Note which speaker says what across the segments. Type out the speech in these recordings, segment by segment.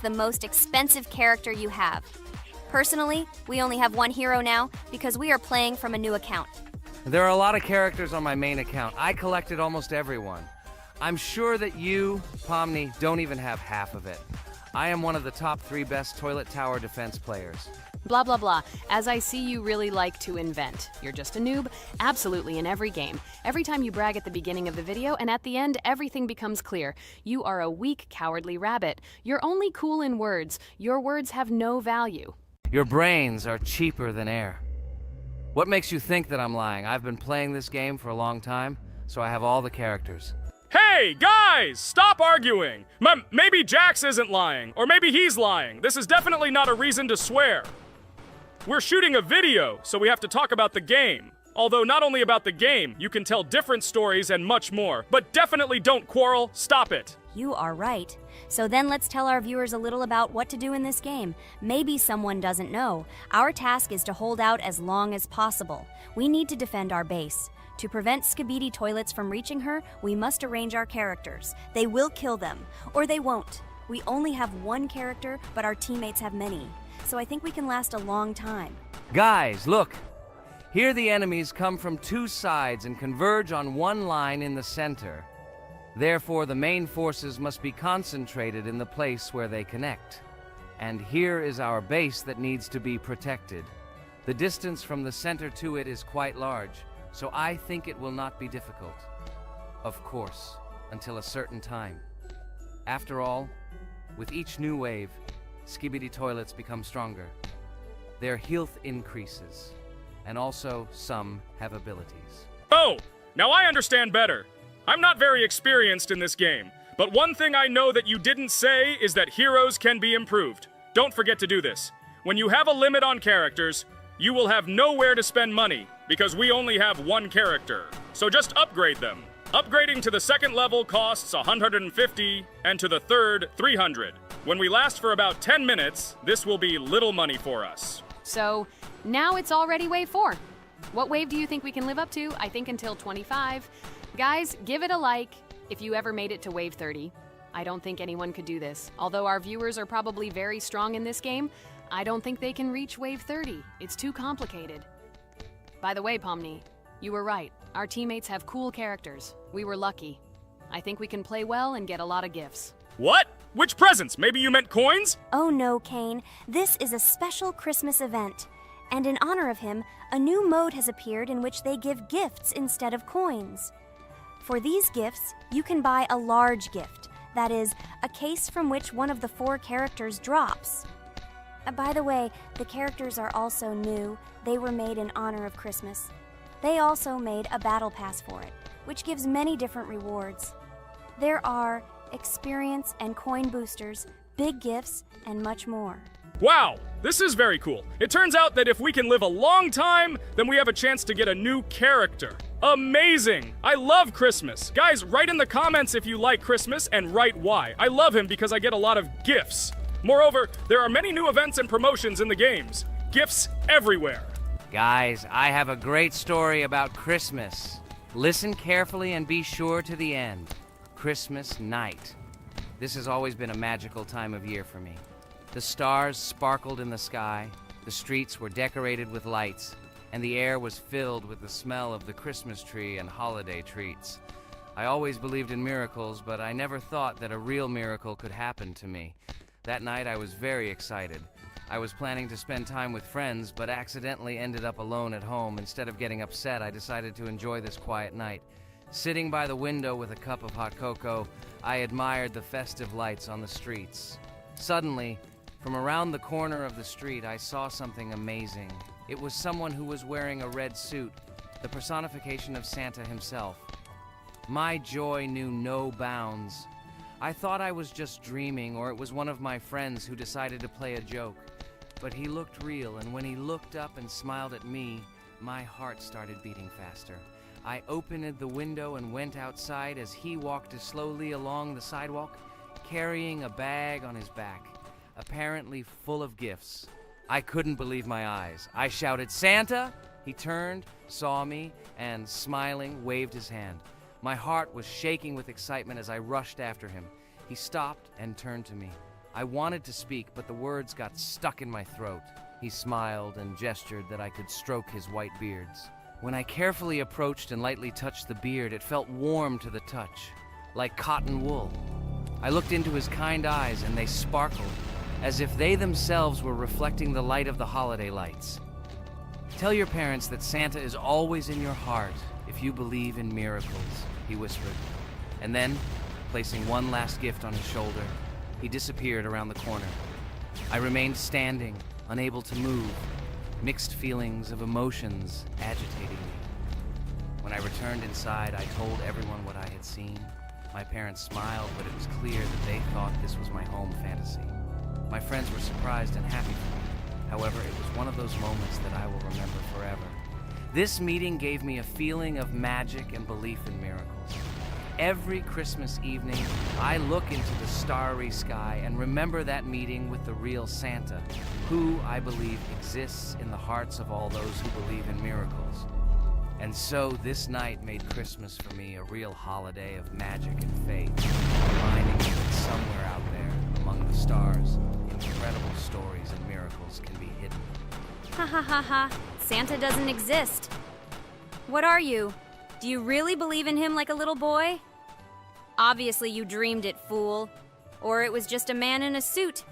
Speaker 1: The most expensive character you have. Personally, we only have one hero now because we are playing from a new account.
Speaker 2: There are a lot of characters on my main account. I collected almost everyone. I'm sure that you, Pomni, don't even have half of it. I am one of the top 3 best toilet tower defense players.
Speaker 3: Blah, blah, blah. As I see you really like to invent. You're just a noob, absolutely in every game. Every time you brag at the beginning of the video, and at the end, everything becomes clear. You are a weak, cowardly rabbit. You're only cool in words. Your words have no value.
Speaker 2: Your brains are cheaper than air. What makes you think that I'm lying? I've been playing this game for a long time, so I have all the characters.
Speaker 4: Hey, guys! Stop arguing! Maybe Jax isn't lying, or maybe he's lying. This is definitely not a reason to swear. We're shooting a video, so we have to talk about the game. Although not only about the game, you can tell different stories and much more. But definitely don't quarrel. Stop it.
Speaker 1: You are right. So then let's tell our viewers a little about what to do in this game. Maybe someone doesn't know. Our task is to hold out as long as possible. We need to defend our base. To prevent Skibidi Toilets from reaching her, we must arrange our characters. They will kill them, or they won't. We only have one character, but our teammates have many. So I think we can last a long time.
Speaker 2: Guys, look! Here the enemies come from 2 sides and converge on one line in the center. Therefore, the main forces must be concentrated in the place where they connect. And here is our base that needs to be protected. The distance from the center to it is quite large, so I think it will not be difficult. Of course, until a certain time. After all, with each new wave, Skibidi Toilets become stronger. Their health increases, and also some have abilities.
Speaker 4: Oh, now I understand better. I'm not very experienced in this game, but one thing I know that you didn't say is that heroes can be improved. Don't forget to do this. When you have a limit on characters, you will have nowhere to spend money, because we only have one character. So just upgrade them. Upgrading to the 2nd level costs 150, and to the 3rd, 300. When we last for about 10 minutes, this will be little money for us.
Speaker 3: So, now it's already wave 4. What wave do you think we can live up to? I think until 25. Guys, give it a like if you ever made it to wave 30. I don't think anyone could do this. Although our viewers are probably very strong in this game, I don't think they can reach wave 30. It's too complicated. By the way, Pomni, you were right. Our teammates have cool characters. We were lucky. I think we can play well and get a lot of gifts.
Speaker 4: What? Which presents? Maybe you meant coins?
Speaker 1: Oh no, Kane. This is a special Christmas event. And in honor of him, a new mode has appeared in which they give gifts instead of coins. For these gifts, you can buy a large gift. That is, a case from which one of the 4 characters drops. By the way, the characters are also new. They were made in honor of Christmas. They also made a battle pass for it, which gives many different rewards. There are experience and coin boosters, big gifts, and much more.
Speaker 4: Wow, this is very cool. It turns out that if we can live a long time, then we have a chance to get a new character. Amazing! I love Christmas. Guys, write in the comments if you like Christmas and write why. I love him because I get a lot of gifts. Moreover, there are many new events and promotions in the games. Gifts everywhere.
Speaker 2: Guys, I have a great story about Christmas. Listen carefully and be sure to the end. Christmas night. This has always been a magical time of year for me. The stars sparkled in the sky, the streets were decorated with lights, and the air was filled with the smell of the Christmas tree and holiday treats. I always believed in miracles, but I never thought that a real miracle could happen to me. That night I was very excited. I was planning to spend time with friends, but accidentally ended up alone at home. Instead of getting upset, I decided to enjoy this quiet night. Sitting by the window with a cup of hot cocoa, I admired the festive lights on the streets. Suddenly, from around the corner of the street, I saw something amazing. It was someone who was wearing a red suit, the personification of Santa himself. My joy knew no bounds. I thought I was just dreaming, or it was one of my friends who decided to play a joke. But he looked real, and when he looked up and smiled at me, my heart started beating faster. I opened the window and went outside as he walked slowly along the sidewalk, carrying a bag on his back, apparently full of gifts. I couldn't believe my eyes. I shouted, "Santa!" He turned, saw me, and smiling, waved his hand. My heart was shaking with excitement as I rushed after him. He stopped and turned to me. I wanted to speak, but the words got stuck in my throat. He smiled and gestured that I could stroke his white beards. When I carefully approached and lightly touched the beard, it felt warm to the touch, like cotton wool. I looked into his kind eyes, and they sparkled, as if they themselves were reflecting the light of the holiday lights. Tell your parents that Santa is always in your heart if you believe in miracles, he whispered. And then, placing one last gift on his shoulder, he disappeared around the corner. I remained standing, unable to move, mixed feelings of emotions agitating me. When I returned inside, I told everyone what I had seen. My parents smiled, but it was clear that they thought this was my home fantasy. My friends were surprised and happy for me. However, it was one of those moments that I will remember forever. This meeting gave me a feeling of magic and belief in miracles. Every Christmas evening, I look into the starry sky and remember that meeting with the real Santa, who, I believe, exists in the hearts of all those who believe in miracles. And so this night made Christmas for me a real holiday of magic and faith, reminding me that somewhere out there, among the stars, incredible stories and miracles can be hidden.
Speaker 1: Ha ha ha ha. Santa doesn't exist. What are you? Do you really believe in him like a little boy? Obviously you dreamed it, fool. Or it was just a man in a suit.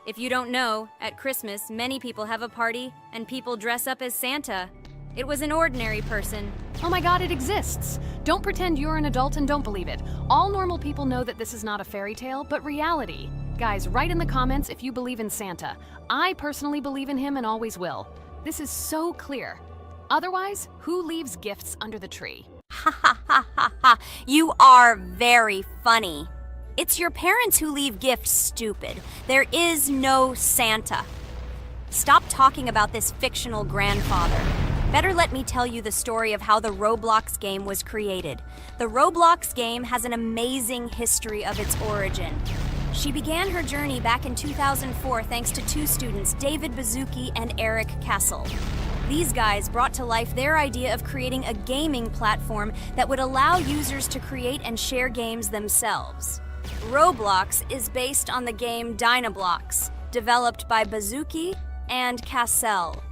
Speaker 1: If you don't know, at Christmas, many people have a party and people dress up as Santa. It was an ordinary person.
Speaker 3: Oh my god, it exists! Don't pretend you're an adult and don't believe it. All normal people know that this is not a fairy tale, but reality. Guys, write in the comments if you believe in Santa. I personally believe in him and always will. This is so clear. Otherwise, who leaves gifts under the tree?
Speaker 1: Ha ha ha ha ha. You are very funny. It's your parents who leave gifts, stupid. There is no Santa. Stop talking about this fictional grandfather. Better let me tell you the story of how the Roblox game was created. The Roblox game has an amazing history of its origin. She began her journey back in 2004 thanks to two students, David Bazuki and Eric Castle. These guys brought to life their idea of creating a gaming platform that would allow users to create and share games themselves. Roblox is based on the game Dynablox, developed by Bazuki and Cassell.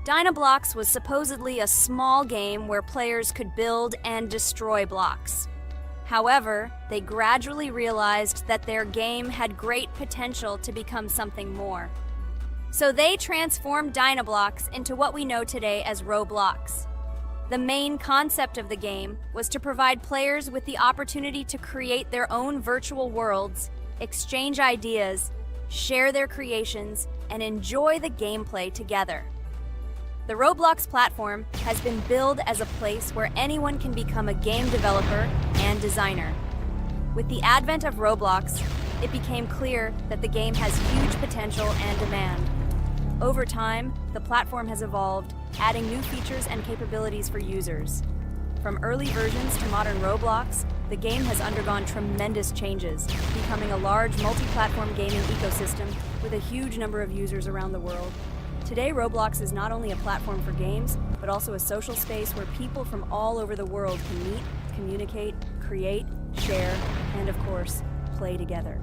Speaker 1: Dynablox was supposedly a small game where players could build and destroy blocks. However, they gradually realized that their game had great potential to become something more. So they transformed Dynablox into what we know today as Roblox. The main concept of the game was to provide players with the opportunity to create their own virtual worlds, exchange ideas, share their creations, and enjoy the gameplay together. The Roblox platform has been billed as a place where anyone can become a game developer and designer. With the advent of Roblox, it became clear that the game has huge potential and demand. Over time, the platform has evolved, adding new features and capabilities for users. From early versions to modern Roblox, the game has undergone tremendous changes, becoming a large multi-platform gaming ecosystem with a huge number of users around the world. Today, Roblox is not only a platform for games, but also a social space where people from all over the world can meet, communicate, create, share, and of course, play together.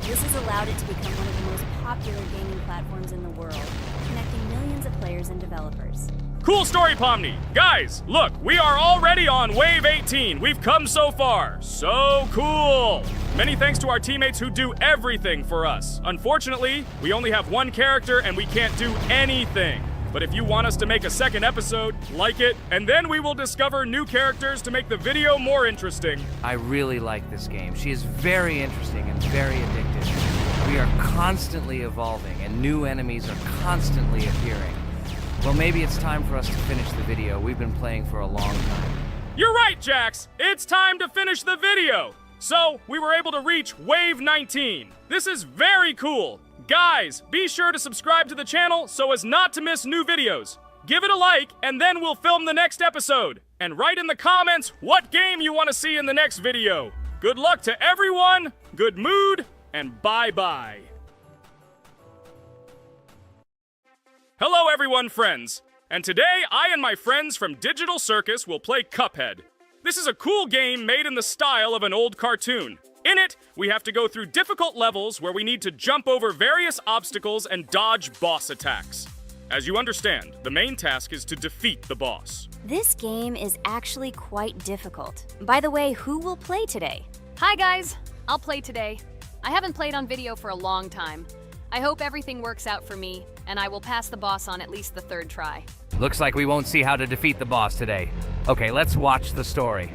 Speaker 1: This has allowed it to become one of the most popular gaming platforms in the world, connecting millions of players and developers.
Speaker 4: Cool story, Pomni. Guys, look, we are already on Wave 18. We've come so far. So cool. Many thanks to our teammates who do everything for us. Unfortunately, we only have one character and we can't do anything. But if you want us to make a second episode, like it, and then we will discover new characters to make the video more interesting.
Speaker 2: I really like this game. She is very interesting and very addictive. We are constantly evolving and new enemies are constantly appearing. Well, maybe it's time for us to finish the video. We've been playing for a long time.
Speaker 4: You're right, Jax. It's time to finish the video. So, we were able to reach Wave 19. This is very cool. Guys, be sure to subscribe to the channel so as not to miss new videos. Give it a like, and then we'll film the next episode. And write in the comments what game you want to see in the next video. Good luck to everyone, good mood, and bye-bye. Hello everyone, friends. And today, I and my friends from Digital Circus will play Cuphead. This is a cool game made in the style of an old cartoon. In it, we have to go through difficult levels where we need to jump over various obstacles and dodge boss attacks. As you understand, the main task is to defeat the boss.
Speaker 1: This game is actually quite difficult. By the way, who will play today?
Speaker 3: Hi guys, I'll play today. I haven't played on video for a long time. I hope everything works out for me, and I will pass the boss on at least the third try.
Speaker 2: Looks like we won't see how to defeat the boss today. Okay, let's watch the story.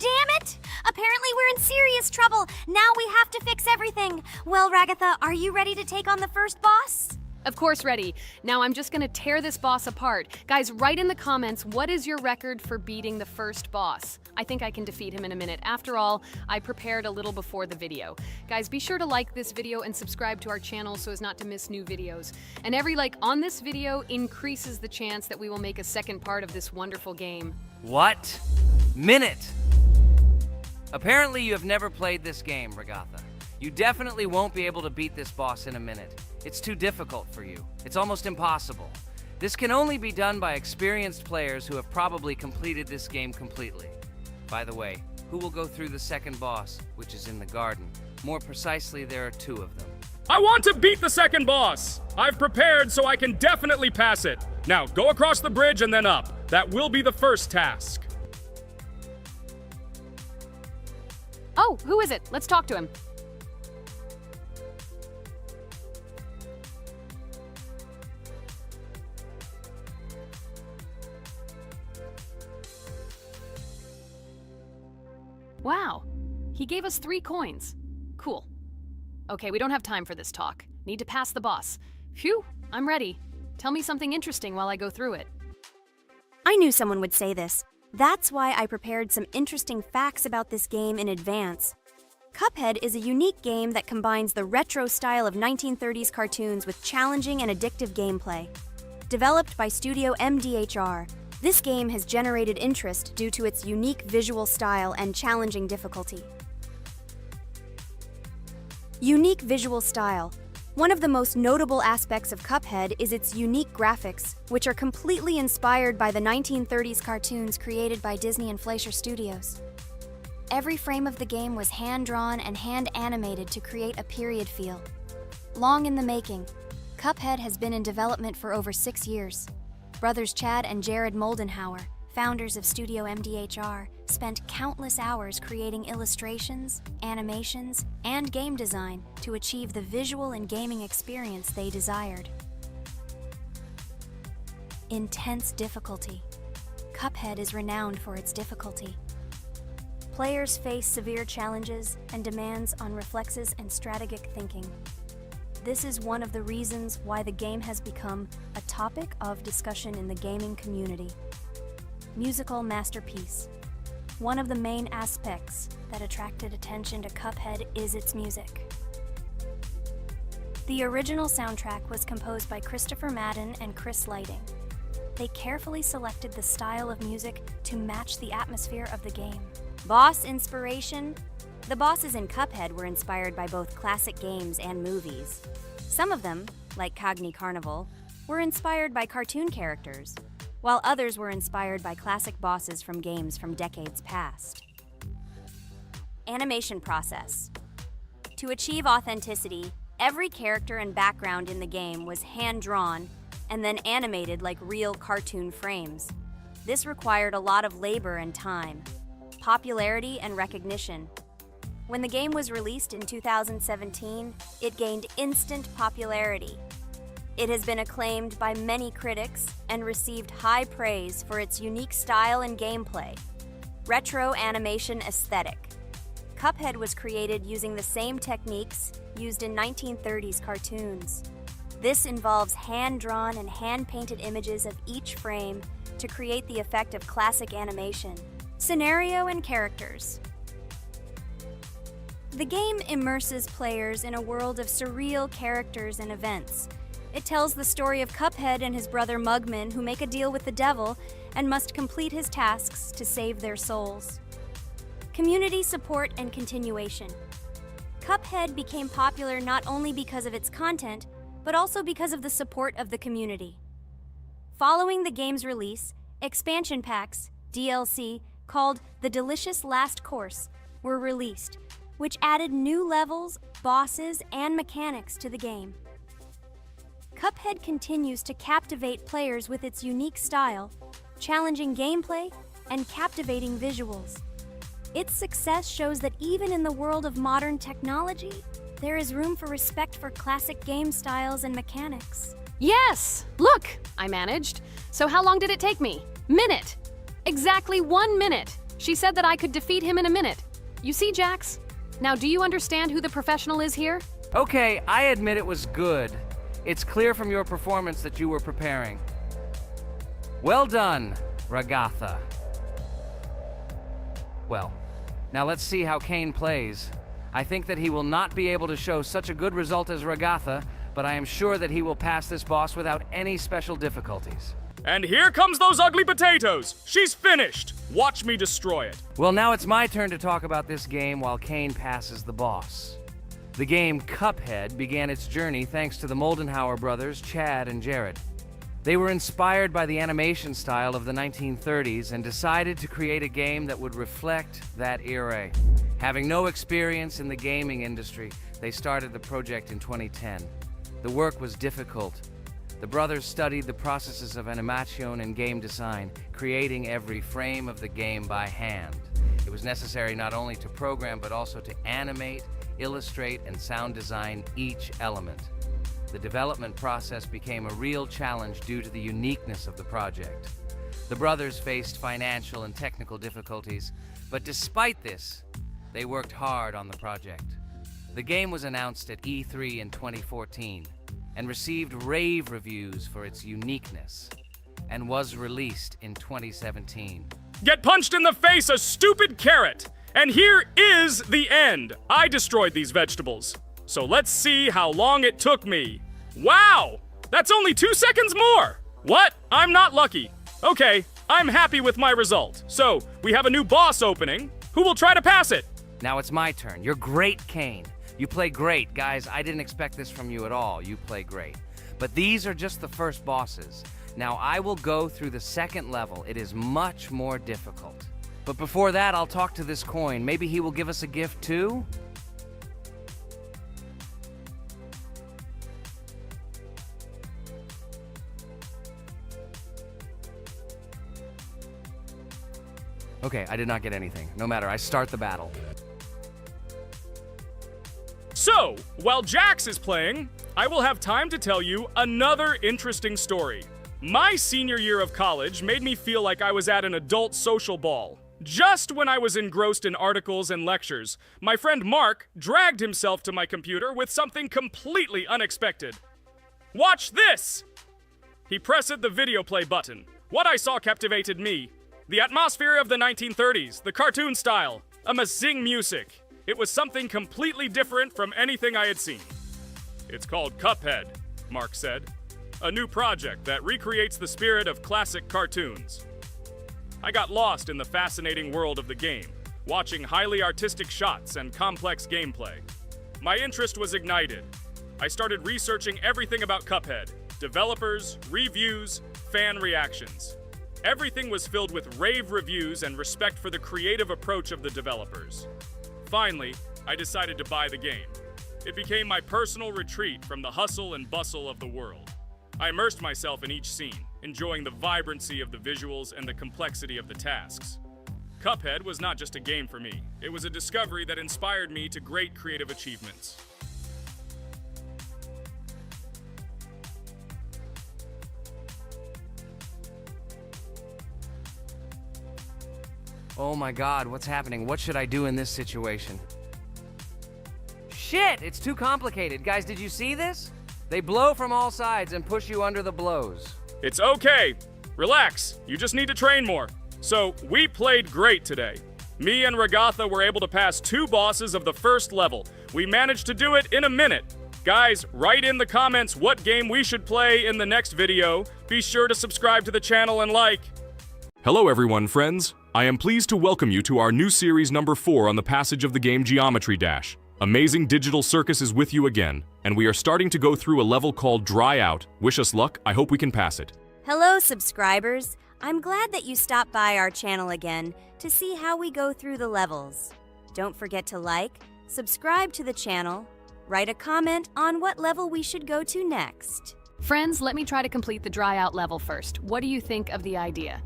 Speaker 1: Damn it! Apparently we're in serious trouble. Now we have to fix everything. Well, Ragatha, are you ready to take on the first boss?
Speaker 3: Of course, ready. Now I'm just gonna tear this boss apart. Guys, write in the comments, what is your record for beating the first boss? I think I can defeat him in a minute. After all, I prepared a little before the video. Guys, be sure to like this video and subscribe to our channel so as not to miss new videos. And every like on this video increases the chance that we will make a second part of this wonderful game.
Speaker 2: What? Minute! Apparently you have never played this game, Ragatha. You definitely won't be able to beat this boss in a minute. It's too difficult for you. It's almost impossible. This can only be done by experienced players who have probably completed this game completely. By the way, who will go through the second boss, which is in the garden? More precisely, there are two of them.
Speaker 4: I want to beat the second boss! I've prepared so I can definitely pass it. Now, go across the bridge and then up. That will be the first task.
Speaker 3: Oh, who is it? Let's talk to him. Wow, he gave us 3 coins. Cool. Okay, we don't have time for this talk. Need to pass the boss. Phew, I'm ready. Tell me something interesting while I go through it.
Speaker 1: I knew someone would say this. That's why I prepared some interesting facts about this game in advance. Cuphead is a unique game that combines the retro style of 1930s cartoons with challenging and addictive gameplay. Developed by Studio MDHR, this game has generated interest due to its unique visual style and challenging difficulty. Unique visual style. One of the most notable aspects of Cuphead is its unique graphics, which are completely inspired by the 1930s cartoons created by Disney and Fleischer Studios. Every frame of the game was hand-drawn and hand-animated to create a period feel. Long in the making, Cuphead has been in development for over 6 years. Brothers Chad and Jared Moldenhauer, founders of Studio MDHR, spent countless hours creating illustrations, animations, and game design to achieve the visual and gaming experience they desired. Intense difficulty. Cuphead is renowned for its difficulty. Players face severe challenges and demands on reflexes and strategic thinking. This is one of the reasons why the game has become a topic of discussion in the gaming community. Musical masterpiece. One of the main aspects that attracted attention to Cuphead is its music. The original soundtrack was composed by Christopher Madden and Chris Lighting. They carefully selected the style of music to match the atmosphere of the game. Boss inspiration. The bosses in Cuphead were inspired by both classic games and movies. Some of them, like Cogni Carnival, were inspired by cartoon characters, while others were inspired by classic bosses from games from decades past. Animation process. To achieve authenticity, every character and background in the game was hand-drawn and then animated like real cartoon frames. This required a lot of labor and time, popularity and recognition. When the game was released in 2017, it gained instant popularity. It has been acclaimed by many critics and received high praise for its unique style and gameplay. Retro animation aesthetic. Cuphead was created using the same techniques used in 1930s cartoons. This involves hand-drawn and hand-painted images of each frame to create the effect of classic animation. Scenario and characters. The game immerses players in a world of surreal characters and events. It tells the story of Cuphead and his brother Mugman, who make a deal with the devil and must complete his tasks to save their souls. Community support and continuation. Cuphead became popular not only because of its content, but also because of the support of the community. Following the game's release, expansion packs, DLC, called The Delicious Last Course, were released, which added new levels, bosses, and mechanics to the game. Cuphead continues to captivate players with its unique style, challenging gameplay, and captivating visuals. Its success shows that even in the world of modern technology, there is room for respect for classic game styles and mechanics.
Speaker 3: Yes! Look! I managed. So how long did it take me? Minute! Exactly 1 minute! She said that I could defeat him in a minute. You see, Jax? Now, do you understand who the professional is here?
Speaker 2: Okay, I admit it was good. It's clear from your performance that you were preparing. Well done, Ragatha. Well, now let's see how Kane plays. I think that he will not be able to show such a good result as Ragatha, but I am sure that he will pass this boss without any special difficulties.
Speaker 4: And here comes those ugly potatoes! She's finished! Watch me destroy it.
Speaker 2: Well, now it's my turn to talk about this game while Kane passes the boss. The game Cuphead began its journey thanks to the Moldenhauer brothers, Chad and Jared. They were inspired by the animation style of the 1930s and decided to create a game that would reflect that era. Having no experience in the gaming industry, they started the project in 2010. The work was difficult. The brothers studied the processes of animation and game design, creating every frame of the game by hand. It was necessary not only to program, but also to animate, illustrate, and sound design each element. The development process became a real challenge due to the uniqueness of the project. The brothers faced financial and technical difficulties, but despite this, they worked hard on the project. The game was announced at E3 in 2014 and received rave reviews for its uniqueness, and was released in 2017.
Speaker 4: Get punched in the face, a stupid carrot! And here is the end. I destroyed these vegetables. So let's see how long it took me. Wow! That's only 2 seconds more! What? I'm not lucky. Okay, I'm happy with my result. So, we have a new boss opening. Who will try to pass it?
Speaker 2: Now it's my turn. You're great, Kane. You play great. Guys, I didn't expect this from you at all. You play great. But these are just the first bosses. Now I will go through the second level. It is much more difficult. But before that, I'll talk to this coin. Maybe he will give us a gift too? Okay, I did not get anything. No matter, I start the battle.
Speaker 4: So, while Jax is playing, I will have time to tell you another interesting story. My senior year of college made me feel like I was at an adult social ball. Just when I was engrossed in articles and lectures, my friend Mark dragged himself to my computer with something completely unexpected. Watch this! He pressed the video play button. What I saw captivated me. The atmosphere of the 1930s, the cartoon style, amazing music. It was something completely different from anything I had seen. It's called Cuphead, Mark said. A new project that recreates the spirit of classic cartoons. I got lost in the fascinating world of the game, watching highly artistic shots and complex gameplay. My interest was ignited. I started researching everything about Cuphead, developers, reviews, fan reactions. Everything was filled with rave reviews and respect for the creative approach of the developers. Finally, I decided to buy the game. It became my personal retreat from the hustle and bustle of the world. I immersed myself in each scene, enjoying the vibrancy of the visuals and the complexity of the tasks. Cuphead was not just a game for me, it was a discovery that inspired me to great creative achievements.
Speaker 2: Oh my god, what's happening? What should I do in this situation? Shit, it's too complicated. Guys, did you see this? They blow from all sides and push you under the blows.
Speaker 4: It's okay. Relax. You just need to train more. So, we played great today. Me and Ragatha were able to pass 2 bosses of the first level. We managed to do it in a minute. Guys, write in the comments what game we should play in the next video. Be sure to subscribe to the channel and like. Hello everyone, friends. I am pleased to welcome you to our new series number 4 on the passage of the game Geometry Dash. Amazing Digital Circus is with you again, and we are starting to go through a level called Dry Out. Wish us luck, I hope we can pass it.
Speaker 1: Hello, subscribers. I'm glad that you stopped by our channel again to see how we go through the levels. Don't forget to like, subscribe to the channel, write a comment on what level we should go to next.
Speaker 3: Friends, let me try to complete the dry out level first. What do you think of the idea?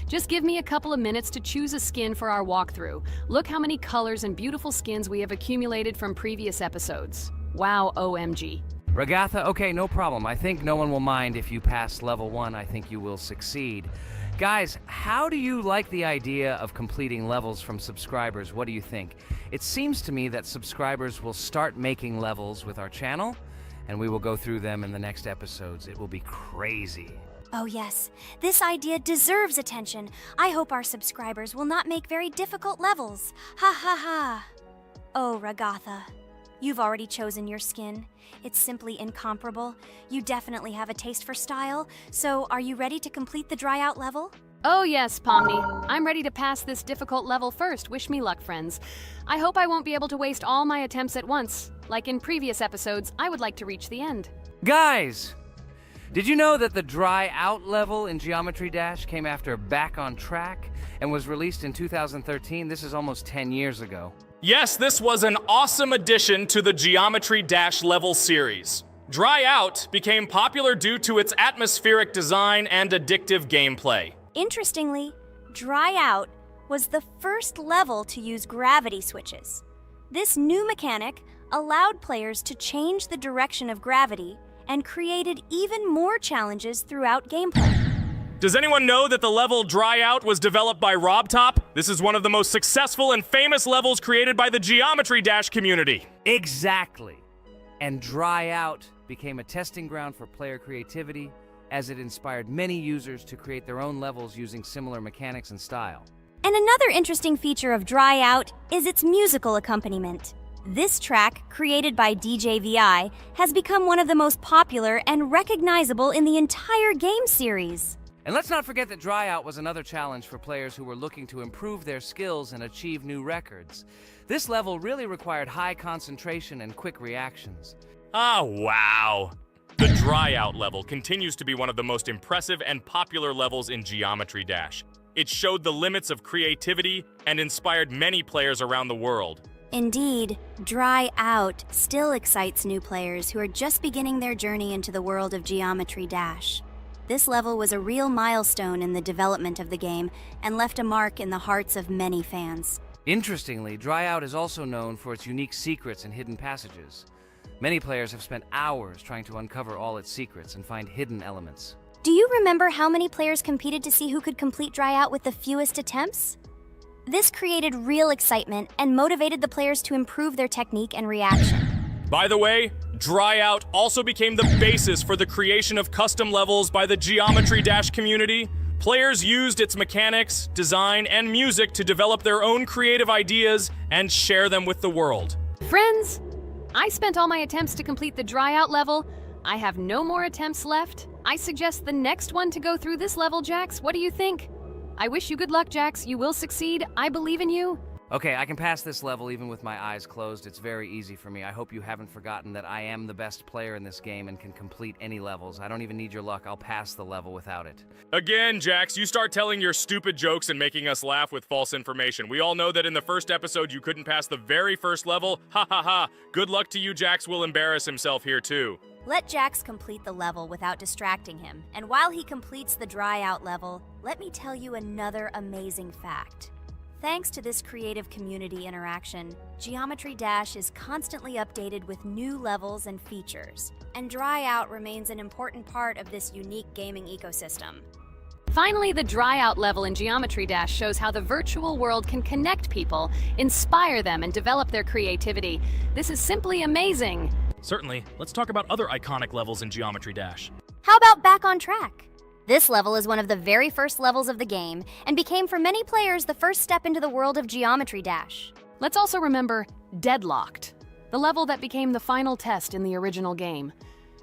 Speaker 3: Just give me a couple of minutes to choose a skin for our walkthrough. Look how many colors and beautiful skins we have accumulated from previous episodes. Wow, OMG.
Speaker 2: Ragatha, okay, no problem. I think no one will mind if you pass level 1. I think you will succeed. Guys, how do you like the idea of completing levels from subscribers? What do you think? It seems to me that subscribers will start making levels with our channel, and we will go through them in the next episodes. It will be crazy.
Speaker 1: Oh yes, this idea deserves attention. I hope our subscribers will not make very difficult levels. Ha ha ha. Oh, Ragatha, you've already chosen your skin. It's simply incomparable. You definitely have a taste for style. So, are you ready to complete the dry out level?
Speaker 3: Oh yes, Pomni. I'm ready to pass this difficult level first. Wish me luck, friends. I hope I won't be able to waste all my attempts at once. Like in previous episodes, I would like to reach the end.
Speaker 2: Guys! Did you know that the Dry Out level in Geometry Dash came after Back on Track and was released in 2013? This is almost 10 years ago.
Speaker 4: Yes, this was an awesome addition to the Geometry Dash level series. Dry Out became popular due to its atmospheric design and addictive gameplay.
Speaker 1: Interestingly, Dry Out was the first level to use gravity switches. This new mechanic allowed players to change the direction of gravity and created even more challenges throughout gameplay.
Speaker 4: Does anyone know that the level Dry Out was developed by RobTop? This is one of the most successful and famous levels created by the Geometry Dash community.
Speaker 2: Exactly. And Dry Out became a testing ground for player creativity, as it inspired many users to create their own levels using similar mechanics and style.
Speaker 1: And another interesting feature of Dry Out is its musical accompaniment. This track, created by DJ VI, has become one of the most popular and recognizable in the entire game series.
Speaker 2: And let's not forget that Dry Out was another challenge for players who were looking to improve their skills and achieve new records. This level really required high concentration and quick reactions.
Speaker 4: Ah, wow. The Dry Out level continues to be one of the most impressive and popular levels in Geometry Dash. It showed the limits of creativity and inspired many players around the world.
Speaker 1: Indeed, Dry Out still excites new players who are just beginning their journey into the world of Geometry Dash. This level was a real milestone in the development of the game and left a mark in the hearts of many fans.
Speaker 2: Interestingly, Dry Out is also known for its unique secrets and hidden passages. Many players have spent hours trying to uncover all its secrets and find hidden elements.
Speaker 1: Do you remember how many players competed to see who could complete Dry Out with the fewest attempts? This created real excitement and motivated the players to improve their technique and reaction.
Speaker 4: By the way, Dry Out also became the basis for the creation of custom levels by the Geometry Dash community. Players used its mechanics, design, and music to develop their own creative ideas and share them with the world.
Speaker 3: Friends, I spent all my attempts to complete the Dry Out level. I have no more attempts left. I suggest the next one to go through this level, Jax. What do you think? I wish you good luck, Jax. You will succeed. I believe in you.
Speaker 2: Okay, I can pass this level even with my eyes closed. It's very easy for me. I hope you haven't forgotten that I am the best player in this game and can complete any levels. I don't even need your luck. I'll pass the level without it.
Speaker 4: Again, Jax, you start telling your stupid jokes and making us laugh with false information. We all know that in the first episode you couldn't pass the very first level. Ha ha ha. Good luck to you, Jax will embarrass himself here too.
Speaker 1: Let Jax complete the level without distracting him, and while he completes the dry out level, let me tell you another amazing fact. Thanks to this creative community interaction, Geometry Dash is constantly updated with new levels and features, and dry out remains an important part of this unique gaming ecosystem.
Speaker 3: Finally, the dry out level in Geometry Dash shows how the virtual world can connect people, inspire them, and develop their creativity. This is simply amazing.
Speaker 4: Certainly. Let's talk about other iconic levels in Geometry Dash.
Speaker 1: How about Back on Track? This level is one of the very first levels of the game, and became for many players the first step into the world of Geometry Dash.
Speaker 3: Let's also remember Deadlocked, the level that became the final test in the original game.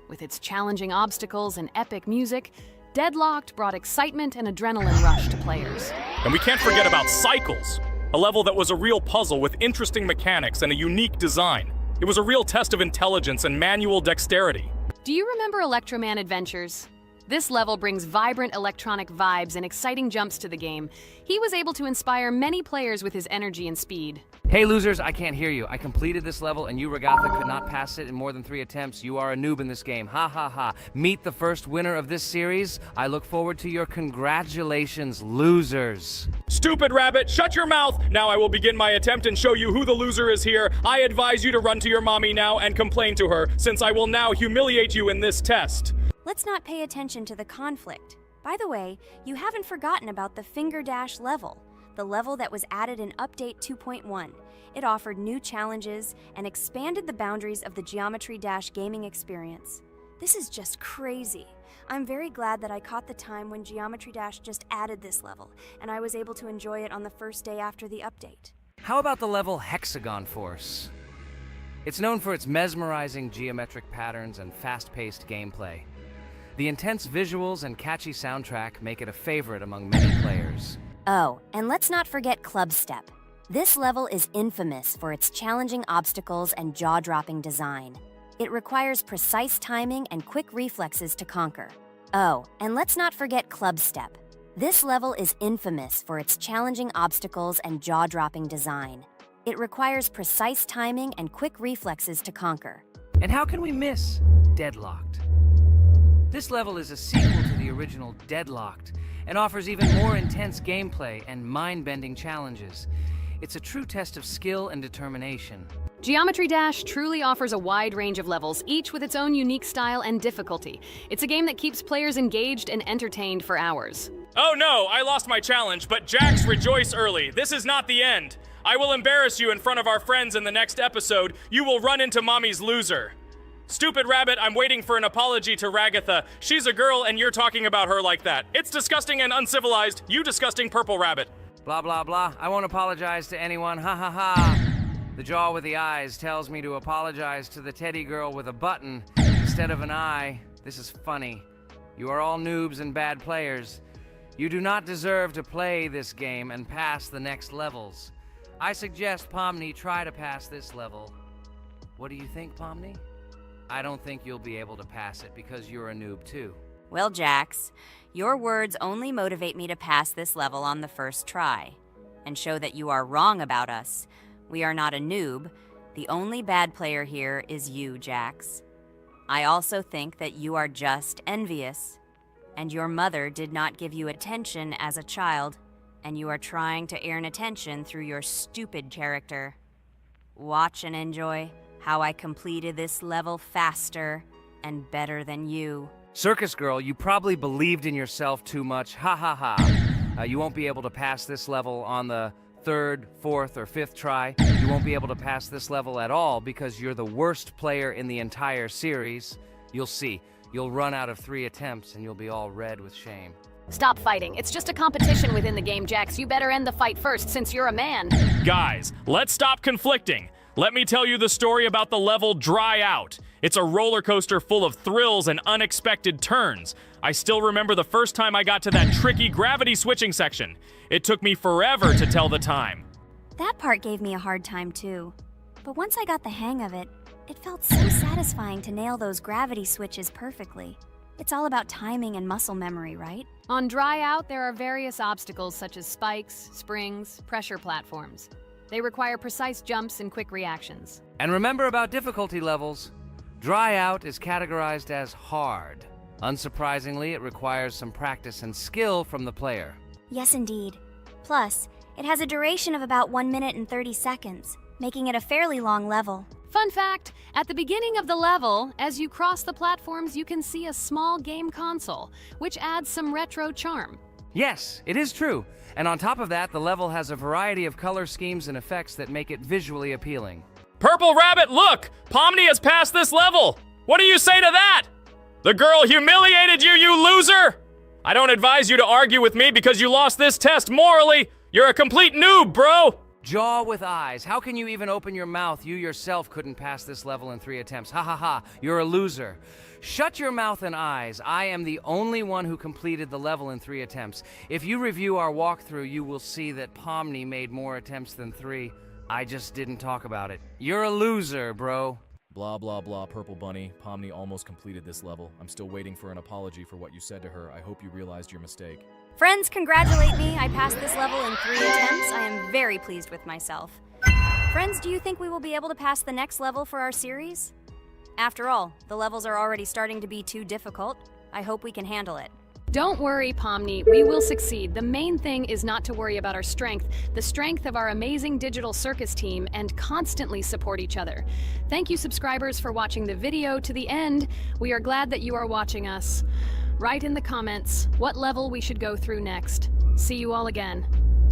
Speaker 3: With its challenging obstacles and epic music, Deadlocked brought excitement and adrenaline rush to players.
Speaker 4: And we can't forget about Cycles, a level that was a real puzzle with interesting mechanics and a unique design. It was a real test of intelligence and manual dexterity.
Speaker 3: Do you remember Electroman Adventures? This level brings vibrant electronic vibes and exciting jumps to the game. He was able to inspire many players with his energy and speed.
Speaker 2: Hey losers, I can't hear you. I completed this level and you, Ragatha, could not pass it in more than 3 attempts. You are a noob in this game. Ha ha ha. Meet the first winner of this series. I look forward to your congratulations, losers.
Speaker 4: Stupid rabbit, shut your mouth! Now I will begin my attempt and show you who the loser is here. I advise you to run to your mommy now and complain to her, since I will now humiliate you in this test.
Speaker 1: Let's not pay attention to the conflict. By the way, you haven't forgotten about the Finger Dash level, the level that was added in Update 2.1. It offered new challenges and expanded the boundaries of the Geometry Dash gaming experience. This is just crazy. I'm very glad that I caught the time when Geometry Dash just added this level, and I was able to enjoy it on the first day after the update.
Speaker 2: How about the level Hexagon Force? It's known for its mesmerizing geometric patterns and fast-paced gameplay. The intense visuals and catchy soundtrack make it a favorite among many players.
Speaker 1: Oh, and let's not forget Club Step. This level is infamous for its challenging obstacles and jaw-dropping design. It requires precise timing and quick reflexes to conquer. Oh, and let's not forget Club Step. This level is infamous for its challenging obstacles and jaw-dropping design. It requires precise timing and quick reflexes to conquer.
Speaker 2: And how can we miss Deadlocked? This level is a sequel to the original Deadlocked and offers even more intense gameplay and mind-bending challenges. It's a true test of skill and determination.
Speaker 3: Geometry Dash truly offers a wide range of levels, each with its own unique style and difficulty. It's a game that keeps players engaged and entertained for hours.
Speaker 4: Oh no, I lost my challenge, but Jax, rejoice early. This is not the end. I will embarrass you in front of our friends in the next episode. You will run into Mommy's loser. Stupid rabbit, I'm waiting for an apology to Ragatha. She's a girl and you're talking about her like that. It's disgusting and uncivilized, you disgusting purple rabbit.
Speaker 2: Blah, blah, blah. I won't apologize to anyone. Ha ha ha. The jaw with the eyes tells me to apologize to the teddy girl with a button instead of an eye. This is funny. You are all noobs and bad players. You do not deserve to play this game and pass the next levels. I suggest Pomni try to pass this level. What do you think, Pomni? I don't think you'll be able to pass it because you're a noob too.
Speaker 1: Well, Jax, your words only motivate me to pass this level on the first try, and show that you are wrong about us. We are not a noob. The only bad player here is you, Jax. I also think that you are just envious, and your mother did not give you attention as a child, and you are trying to earn attention through your stupid character. Watch and enjoy how I completed this level faster and better than you.
Speaker 2: Circus girl, you probably believed in yourself too much. Ha ha ha. You won't be able to pass this level on the 3rd, 4th, or 5th try. You won't be able to pass this level at all because you're the worst player in the entire series. You'll see. You'll run out of 3 attempts and you'll be all red with shame.
Speaker 3: Stop fighting. It's just a competition within the game, Jax. You better end the fight first since you're a man.
Speaker 4: Guys, let's stop conflicting. Let me tell you the story about the level Dry Out. It's a roller coaster full of thrills and unexpected turns. I still remember the first time I got to that tricky gravity switching section. It took me forever to tell the time.
Speaker 1: That part gave me a hard time too. But once I got the hang of it, it felt so satisfying to nail those gravity switches perfectly. It's all about timing and muscle memory, right?
Speaker 3: On Dry Out, there are various obstacles such as spikes, springs, pressure platforms. They require precise jumps and quick reactions.
Speaker 2: And remember about difficulty levels. Dry Out is categorized as hard. Unsurprisingly, it requires some practice and skill from the player.
Speaker 1: Yes, indeed. Plus, it has a duration of about 1 minute and 30 seconds, making it a fairly long level.
Speaker 3: Fun fact, at the beginning of the level, as you cross the platforms, you can see a small game console, which adds some retro charm.
Speaker 2: Yes, it is true. And on top of that, the level has a variety of color schemes and effects that make it visually appealing.
Speaker 4: Purple Rabbit, look! Pomni has passed this level! What do you say to that? The girl humiliated you, you loser! I don't advise you to argue with me because you lost this test morally. You're a complete noob, bro!
Speaker 2: Jaw with eyes. How can you even open your mouth? You yourself couldn't pass this level in 3 attempts. Ha ha ha. You're a loser. Shut your mouth and eyes. I am the only one who completed the level in 3 attempts. If you review our walkthrough, you will see that Pomni made more attempts than 3. I just didn't talk about it. You're a loser, bro.
Speaker 5: Blah, blah, blah, Purple Bunny. Pomni almost completed this level. I'm still waiting for an apology for what you said to her. I hope you realized your mistake.
Speaker 1: Friends, congratulate me. I passed this level in 3 attempts. I am very pleased with myself. Friends, do you think we will be able to pass the next level for our series? After all, the levels are already starting to be too difficult. I hope we can handle it.
Speaker 3: Don't worry, Pomni, we will succeed. The main thing is not to worry about our strength, the strength of our amazing digital circus team, and constantly support each other. Thank you, subscribers, for watching the video to the end. We are glad that you are watching us. Write in the comments what level we should go through next. See you all again.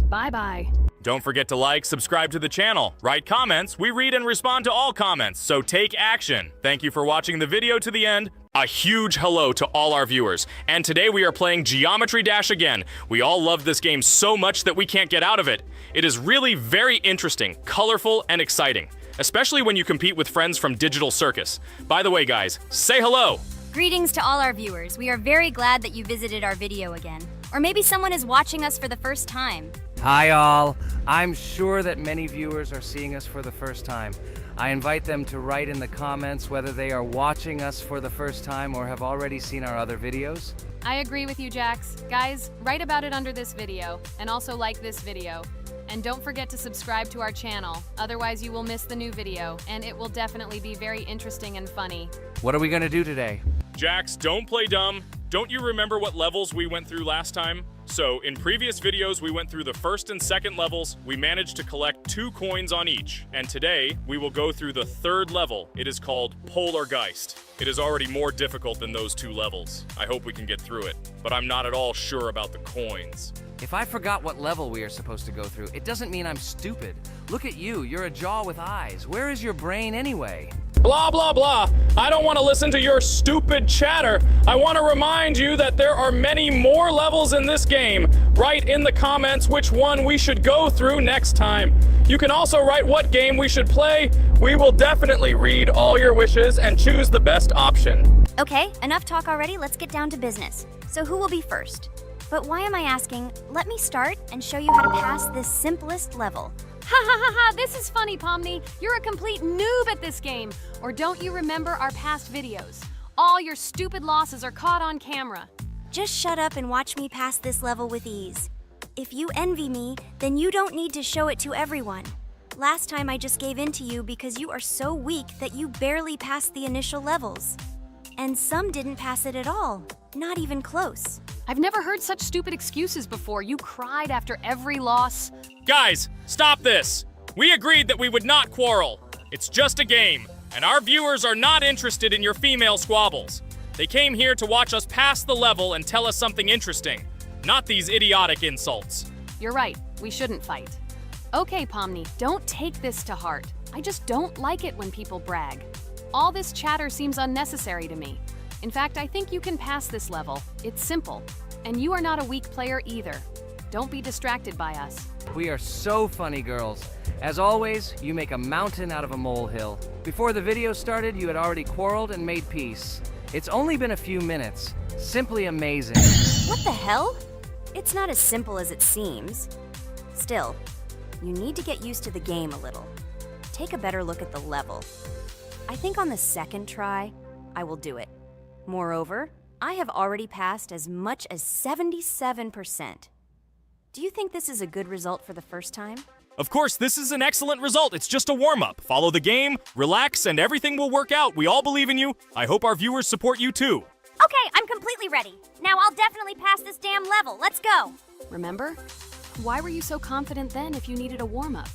Speaker 3: Bye-bye.
Speaker 4: Don't forget to like, subscribe to the channel, write comments. We read and respond to all comments, so take action. Thank you for watching the video to the end. A huge hello to all our viewers. And today we are playing Geometry Dash again. We all love this game so much that we can't get out of it. It is really very interesting, colorful, and exciting, especially when you compete with friends from Digital Circus. By the way, guys, say hello.
Speaker 1: Greetings to all our viewers. We are very glad that you visited our video again. Or maybe someone is watching us for the first time.
Speaker 2: Hi, all. I'm sure that many viewers are seeing us for the first time. I invite them to write in the comments whether they are watching us for the first time or have already seen our other videos.
Speaker 3: I agree with you, Jax. Guys, write about it under this video, and also like this video. And don't forget to subscribe to our channel, otherwise you will miss the new video, and it will definitely be very interesting and funny.
Speaker 2: What are we gonna do today?
Speaker 4: Jax, don't play dumb. Don't you remember what levels we went through last time? So, in previous videos, we went through the first and second levels. We managed to collect 2 coins on each. And today, we will go through the 3rd level. It is called Polargeist. It is already more difficult than those 2 levels. I hope we can get through it, but I'm not at all sure about the coins.
Speaker 2: If I forgot what level we are supposed to go through, it doesn't mean I'm stupid. Look at you, you're a jaw with eyes. Where is your brain anyway?
Speaker 4: Blah, blah, blah. I don't want to listen to your stupid chatter. I want to remind you that there are many more levels in this game. Write in the comments which one we should go through next time. You can also write what game we should play. We will definitely read all your wishes and choose the best option.
Speaker 1: Okay, enough talk already. Let's get down to business. So who will be first? But why am I asking? Let me start and show you how to pass this simplest level.
Speaker 3: Ha ha ha ha, this is funny, Pomni. You're a complete noob at this game. Or don't you remember our past videos? All your stupid losses are caught on camera.
Speaker 1: Just shut up and watch me pass this level with ease. If you envy me, then you don't need to show it to everyone. Last time I just gave in to you because you are so weak that you barely passed the initial levels. And some didn't pass it at all, not even close.
Speaker 3: I've never heard such stupid excuses before. You cried after every loss.
Speaker 4: Guys, stop this. We agreed that we would not quarrel. It's just a game, and our viewers are not interested in your female squabbles. They came here to watch us pass the level and tell us something interesting, not these idiotic insults.
Speaker 3: You're right, we shouldn't fight. Okay, Pomni, don't take this to heart. I just don't like it when people brag. All this chatter seems unnecessary to me. In fact, I think you can pass this level. It's simple. And you are not a weak player either. Don't be distracted by us.
Speaker 2: We are so funny, girls. As always, you make a mountain out of a molehill. Before the video started, you had already quarreled and made peace. It's only been a few minutes. Simply amazing.
Speaker 1: What the hell? It's not as simple as it seems. Still, you need to get used to the game a little. Take a better look at the level. I think on the second try, I will do it. Moreover, I have already passed as much as 77%. Do you think this is a good result for the first time?
Speaker 6: Of course, this is an excellent result. It's just a warm-up. Follow the game, relax, and everything will work out. We all believe in you. I hope our viewers support you too.
Speaker 1: Okay, I'm completely ready. Now I'll definitely pass this damn level. Let's go.
Speaker 3: Remember? Why were you so confident then if you needed a warm-up?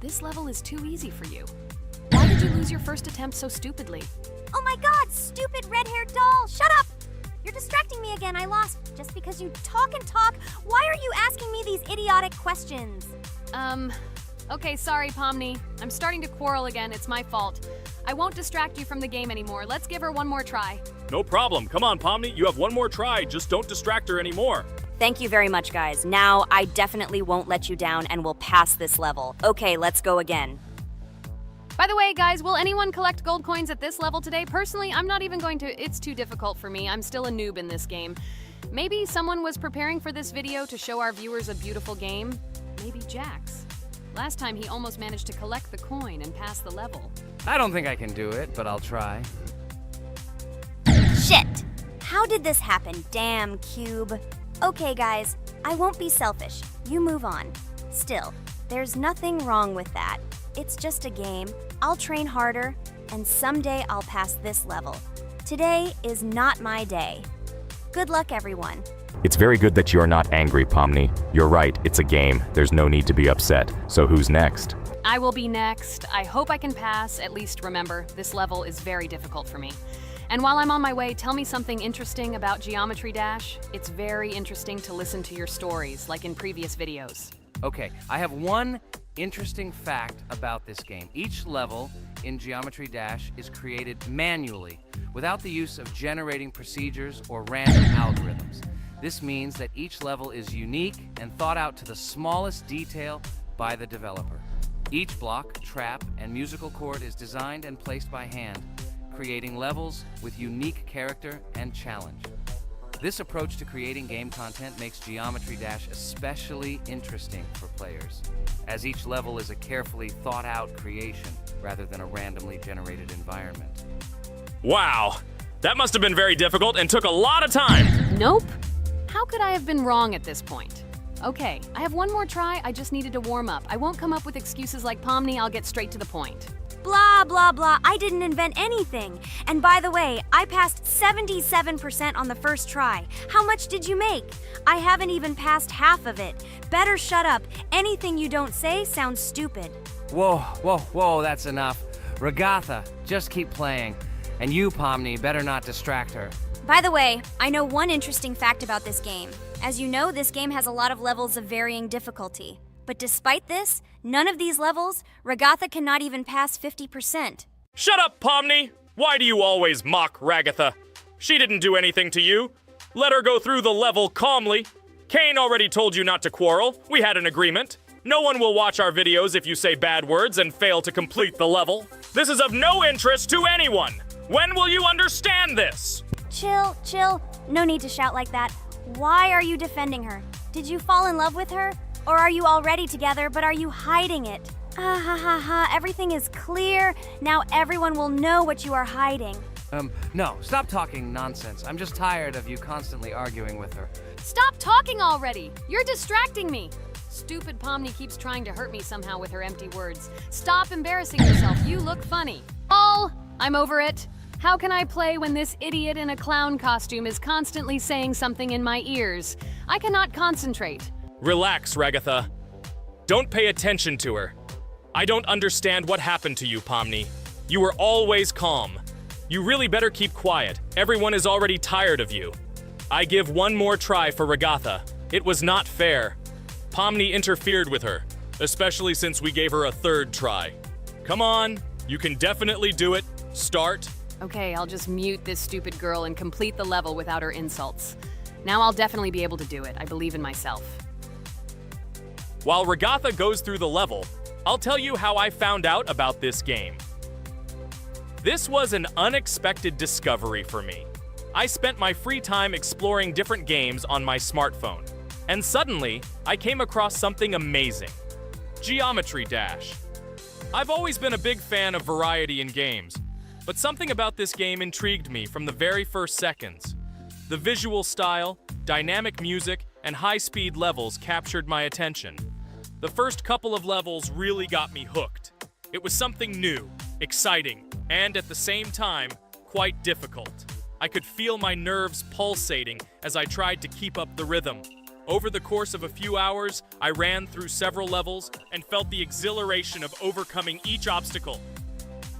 Speaker 3: This level is too easy for you. Why did you lose your first attempt so stupidly?
Speaker 1: Oh my god, stupid red-haired doll! Shut up! You're distracting me again. I lost just because you talk and talk. Why are you asking me these idiotic questions?
Speaker 3: Okay, sorry, Pomni. I'm starting to quarrel again. It's my fault. I won't distract you from the game anymore. Let's give her one more try.
Speaker 6: No problem. Come on, Pomni. You have one more try. Just don't distract her anymore.
Speaker 1: Thank you very much, guys. Now I definitely won't let you down and will pass this level. Okay, let's go again.
Speaker 3: By the way, guys, will anyone collect gold coins at this level today? Personally, I'm not even going to. It's too difficult for me. I'm still a noob in this game. Maybe someone was preparing for this video to show our viewers a beautiful game. Maybe Jax. Last time he almost managed to collect the coin and pass the level.
Speaker 2: I don't think I can do it, but I'll try.
Speaker 1: Shit! How did this happen? Damn, Cube. Okay, guys, I won't be selfish. You move on. Still, there's nothing wrong with that. It's just a game. I'll train harder, and someday I'll pass this level. Today is not my day. Good luck, everyone.
Speaker 7: It's very good that you are not angry, Pomni. You're right, it's a game. There's no need to be upset. So who's next?
Speaker 3: I will be next. I hope I can pass. At least remember, this level is very difficult for me. And while I'm on my way, tell me something interesting about Geometry Dash. It's very interesting to listen to your stories, like in previous videos.
Speaker 2: Okay, I have one interesting fact about this game. Each level in Geometry Dash is created manually, without the use of generating procedures or random algorithms. This means that each level is unique and thought out to the smallest detail by the developer. Each block, trap, and musical chord is designed and placed by hand, creating levels with unique character and challenge. This approach to creating game content makes Geometry Dash especially interesting for players, as each level is a carefully thought-out creation rather than a randomly generated environment.
Speaker 6: Wow, that must have been very difficult and took a lot of time.
Speaker 3: Nope. How could I have been wrong at this point? Okay, I have one more try. I just needed to warm up. I won't come up with excuses like Pomni. I'll get straight to the point.
Speaker 1: Blah, blah, blah. I didn't invent anything. And by the way, I passed 77% on the first try. How much did you make? I haven't even passed half of it. Better shut up. Anything you don't say sounds stupid.
Speaker 2: Whoa, whoa, whoa, that's enough. Regatha, just keep playing. And you, Pomni, better not distract her.
Speaker 1: By the way, I know one interesting fact about this game. As you know, this game has a lot of levels of varying difficulty. But despite this, none of these levels, Regatha cannot even pass 50%.
Speaker 6: Shut up, Pomni! Why do you always mock Ragatha? She didn't do anything to you. Let her go through the level calmly. Kane already told you not to quarrel. We had an agreement. No one will watch our videos if you say bad words and fail to complete the level. This is of no interest to anyone. When will you understand this?
Speaker 1: Chill, chill. No need to shout like that. Why are you defending her? Did you fall in love with her? Or are you already together, but are you hiding it? Ah ha ha ha, everything is clear. Now everyone will know what you are hiding.
Speaker 2: No, stop talking nonsense. I'm just tired of you constantly arguing with her.
Speaker 3: Stop talking already! You're distracting me! Stupid Pomni keeps trying to hurt me somehow with her empty words. Stop embarrassing yourself. You look funny. I'm over it. How can I play when this idiot in a clown costume is constantly saying something in my ears? I cannot concentrate.
Speaker 6: Relax, Ragatha. Don't pay attention to her. I don't understand what happened to you, Pomni. You were always calm. You really better keep quiet. Everyone is already tired of you. I give one more try for Ragatha. It was not fair. Pomni interfered with her, especially since we gave her a third try. Come on, you can definitely do it. Start.
Speaker 3: Okay, I'll just mute this stupid girl and complete the level without her insults. Now I'll definitely be able to do it. I believe in myself.
Speaker 6: While Ragatha goes through the level, I'll tell you how I found out about this game. This was an unexpected discovery for me. I spent my free time exploring different games on my smartphone, and suddenly, I came across something amazing. Geometry Dash. I've always been a big fan of variety in games, but something about this game intrigued me from the very first seconds. The visual style, dynamic music, and high-speed levels captured my attention. The first couple of levels really got me hooked. It was something new, exciting, and at the same time, quite difficult. I could feel my nerves pulsating as I tried to keep up the rhythm. Over the course of a few hours, I ran through several levels and felt the exhilaration of overcoming each obstacle.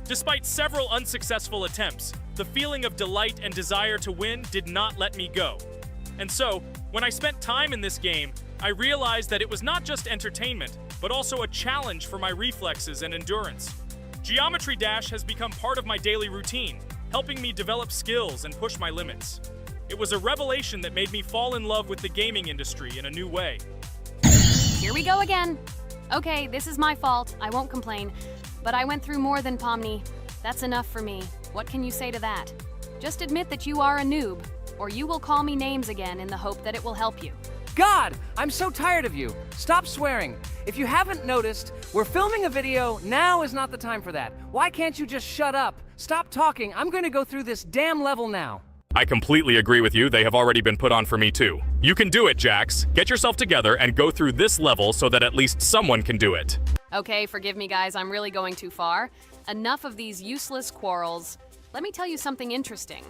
Speaker 6: Despite several unsuccessful attempts, the feeling of delight and desire to win did not let me go. And so, when I spent time in this game, I realized that it was not just entertainment, but also a challenge for my reflexes and endurance. Geometry Dash has become part of my daily routine, helping me develop skills and push my limits. It was a revelation that made me fall in love with the gaming industry in a new way.
Speaker 3: Here we go again. Okay, this is my fault. I won't complain. But I went through more than Pomni. That's enough for me. What can you say to that? Just admit that you are a noob, or you will call me names again in the hope that it will help you.
Speaker 2: God, I'm so tired of you. Stop swearing. If you haven't noticed, we're filming a video. Now is not the time for that. Why can't you just shut up? Stop talking. I'm going to go through this damn level now.
Speaker 6: I completely agree with you. They have already been put on for me too. You can do it, Jax. Get yourself together and go through this level so that at least someone can do it.
Speaker 3: Okay, forgive me guys, I'm really going too far. Enough of these useless quarrels. Let me tell you something interesting.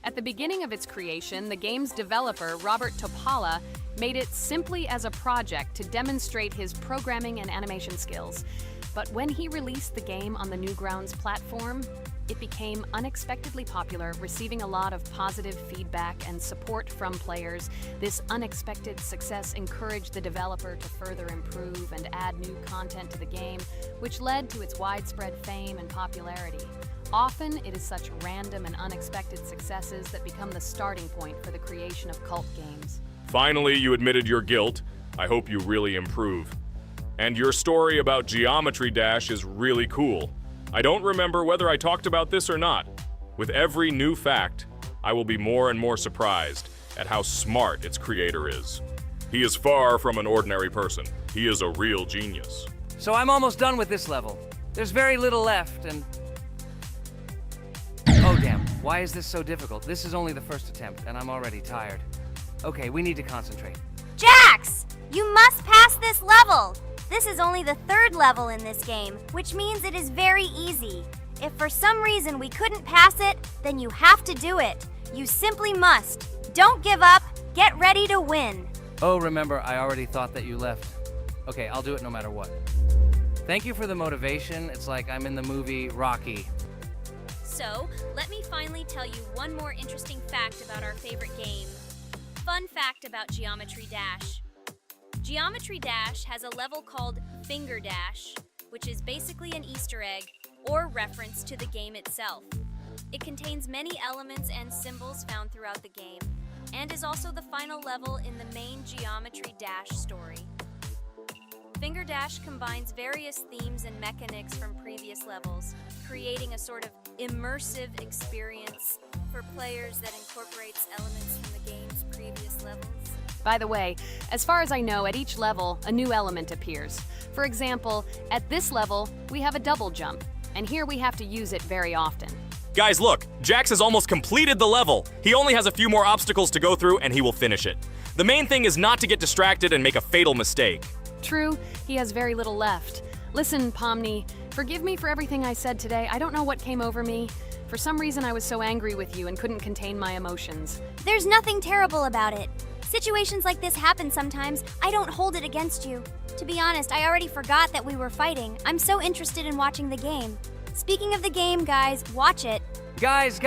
Speaker 3: At the beginning of its creation, the game's developer, Robert Topala, made it simply as a project to demonstrate his programming and animation skills. But when he released the game on the Newgrounds platform, it became unexpectedly popular, receiving a lot of positive feedback and support from players. This unexpected success encouraged the developer to further improve and add new content to the game, which led to its widespread fame and popularity. Often, it is such random and unexpected successes that become the starting point for the creation of cult games.
Speaker 6: Finally, you admitted your guilt. I hope you really improve. And your story about Geometry Dash is really cool. I don't remember whether I talked about this or not. With every new fact, I will be more and more surprised at how smart its creator is. He is far from an ordinary person. He is a real genius.
Speaker 2: So I'm almost done with this level. There's very little left, and... Oh damn, why is this so difficult? This is only the first attempt, and I'm already tired. Okay, we need to concentrate.
Speaker 1: Jax! You must pass this level! This is only the third level in this game, which means it is very easy. If for some reason we couldn't pass it, then you have to do it. You simply must. Don't give up. Get ready to win.
Speaker 2: Oh, remember, I already thought that you left. Okay, I'll do it no matter what. Thank you for the motivation. It's like I'm in the movie Rocky.
Speaker 1: So, let me finally tell you one more interesting fact about our favorite game. Fun fact about Geometry Dash. Geometry Dash has a level called Finger Dash, which is basically an Easter egg or reference to the game itself. It contains many elements and symbols found throughout the game, and is also the final level in the main Geometry Dash story. Finger Dash combines various themes and mechanics from previous levels, creating a sort of immersive experience for players that incorporates elements from the game's previous levels.
Speaker 3: By the way, as far as I know, at each level, a new element appears. For example, at this level, we have a double jump, and here we have to use it very often.
Speaker 6: Guys, look, Jax has almost completed the level. He only has a few more obstacles to go through, and he will finish it. The main thing is not to get distracted and make a fatal mistake.
Speaker 3: True, he has very little left. Listen, Pomni, forgive me for everything I said today. I don't know what came over me. For some reason, I was so angry with you and couldn't contain my emotions.
Speaker 1: There's nothing terrible about it. Situations like this happen sometimes. I don't hold it against you. To be honest, I already forgot that we were fighting. I'm so interested in watching the game. Speaking of the game, guys, watch it.
Speaker 2: Guys,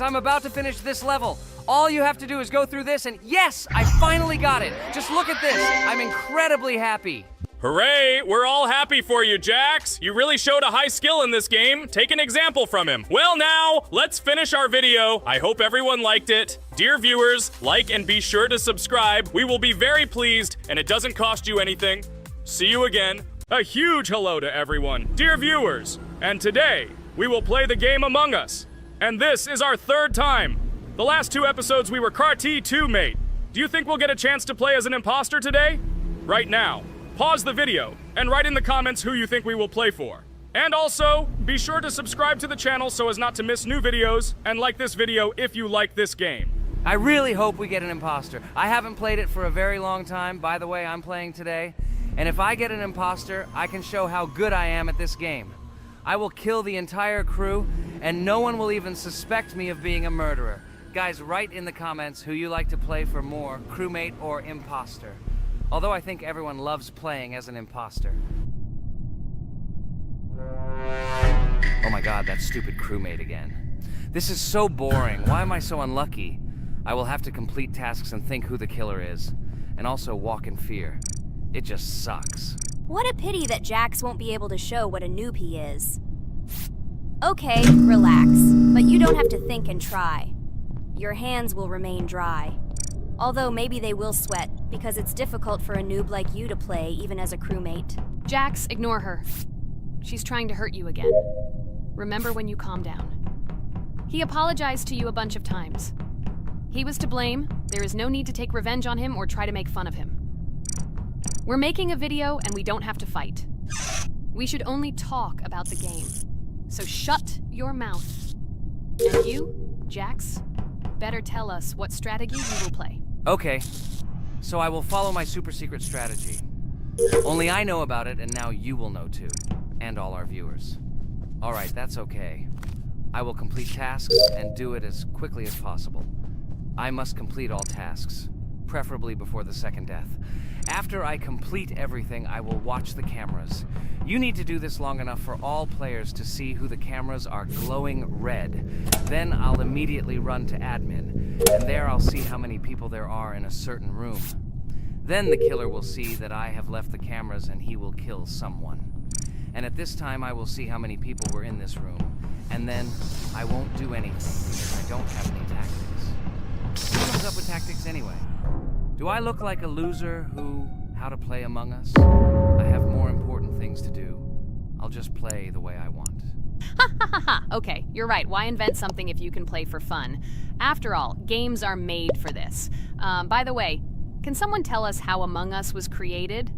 Speaker 2: I'm about to finish this level. All you have to do is go through this, and yes, I finally got it. Just look at this. I'm incredibly happy.
Speaker 6: Hooray! We're all happy for you, Jax. You really showed a high skill in this game. Take an example from him. Well now, let's finish our video. I hope everyone liked it. Dear viewers, like and be sure to subscribe. We will be very pleased, and it doesn't cost you anything. See you again.
Speaker 4: A huge hello to everyone, dear viewers. And today, we will play the game Among Us. And this is our third time. The last 2 episodes we were Carti 2 mate. Do you think we'll get a chance to play as an imposter today? Right now, pause the video and write in the comments who you think we will play for. And also, be sure to subscribe to the channel so as not to miss new videos, and like this video if you like this game.
Speaker 2: I really hope we get an imposter. I haven't played it for a very long time. By the way, I'm playing today. And if I get an imposter, I can show how good I am at this game. I will kill the entire crew, and no one will even suspect me of being a murderer. Guys, write in the comments who you like to play for more, crewmate or imposter. Although I think everyone loves playing as an imposter. Oh my god, that stupid crewmate again. This is so boring. Why am I so unlucky? I will have to complete tasks and think who the killer is, and also walk in fear. It just sucks.
Speaker 1: What a pity that Jax won't be able to show what a noob he is. Okay, relax, but you don't have to think and try. Your hands will remain dry. Although maybe they will sweat, because it's difficult for a noob like you to play, even as a crewmate.
Speaker 3: Jax, ignore her. She's trying to hurt you again. Remember when you calm down. He apologized to you a bunch of times. He was to blame. There is no need to take revenge on him or try to make fun of him. We're making a video and we don't have to fight. We should only talk about the game. So shut your mouth. And you, Jax, better tell us what strategy you will play.
Speaker 2: Okay, so I will follow my super secret strategy. Only I know about it, and now you will know too. And all our viewers. Alright, that's okay. I will complete tasks and do it as quickly as possible. I must complete all tasks, preferably before the second death. After I complete everything, I will watch the cameras. You need to do this long enough for all players to see who the cameras are glowing red. Then I'll immediately run to admin, and there I'll see how many people there are in a certain room. Then the killer will see that I have left the cameras and he will kill someone. And at this time I will see how many people were in this room. And then I won't do anything because I don't have any tactics. Who comes up with tactics anyway? Do I look like a loser who, how to play Among Us? I have more important things to do. I'll just play the way I want.
Speaker 3: Ha ha ha ha! Okay, you're right. Why invent something if you can play for fun? After all, games are made for this. By the way, can someone tell us how Among Us was created?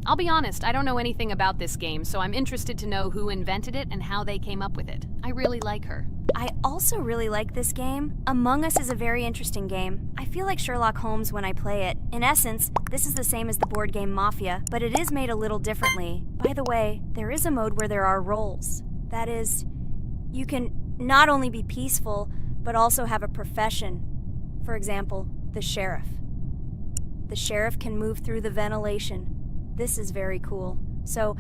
Speaker 3: I'll be honest, I don't know anything about this game, so I'm interested to know who invented it and how they came up with it. I really like her.
Speaker 1: I also really like this game. Among Us is a very interesting game. I feel like Sherlock Holmes when I play it. In essence, this is the same as the board game Mafia, but it is made a little differently. By the way, there is a mode where there are roles. That is, you can not only be peaceful, but also have a profession. For example, the sheriff. The sheriff can move through the ventilation. This is very cool. So,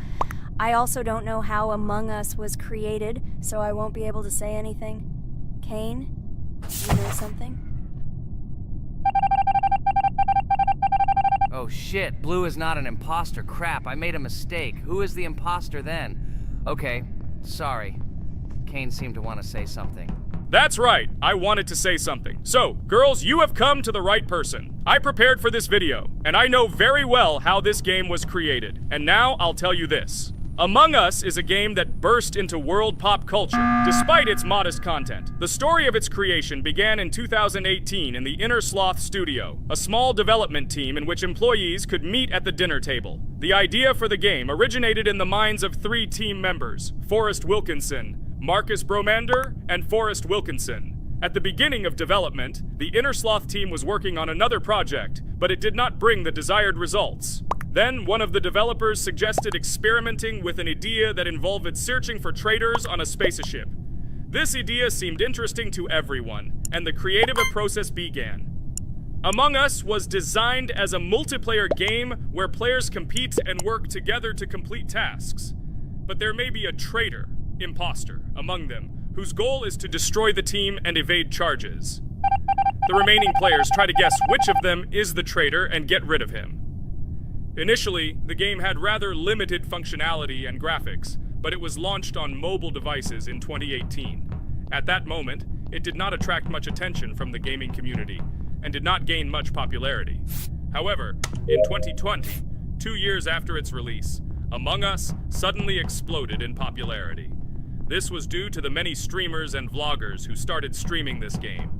Speaker 1: I also don't know how Among Us was created, so I won't be able to say anything. Kane, you know something?
Speaker 2: Oh shit, Blue is not an imposter. Crap, I made a mistake. Who is the imposter then? Okay, sorry. Kane seemed to want to say something.
Speaker 4: That's right, I wanted to say something. So, girls, you have come to the right person. I prepared for this video, and I know very well how this game was created. And now I'll tell you this. Among Us is a game that burst into world pop culture, despite its modest content. The story of its creation began in 2018 in the Inner Sloth Studio, a small development team in which employees could meet at the dinner table. The idea for the game originated in the minds of 3 team members, Forrest Wilkinson, Marcus Bromander, and Forrest Wilkinson. At the beginning of development, the Inner Sloth team was working on another project, but it did not bring the desired results. Then, one of the developers suggested experimenting with an idea that involved searching for traitors on a spaceship. This idea seemed interesting to everyone, and the creative process began. Among Us was designed as a multiplayer game where players compete and work together to complete tasks. But there may be a traitor, imposter, among them, whose goal is to destroy the team and evade charges. The remaining players try to guess which of them is the traitor and get rid of him. Initially, the game had rather limited functionality and graphics, but it was launched on mobile devices in 2018. At that moment, it did not attract much attention from the gaming community, and did not gain much popularity. However, in 2020, 2 years after its release, Among Us suddenly exploded in popularity. This was due to the many streamers and vloggers who started streaming this game.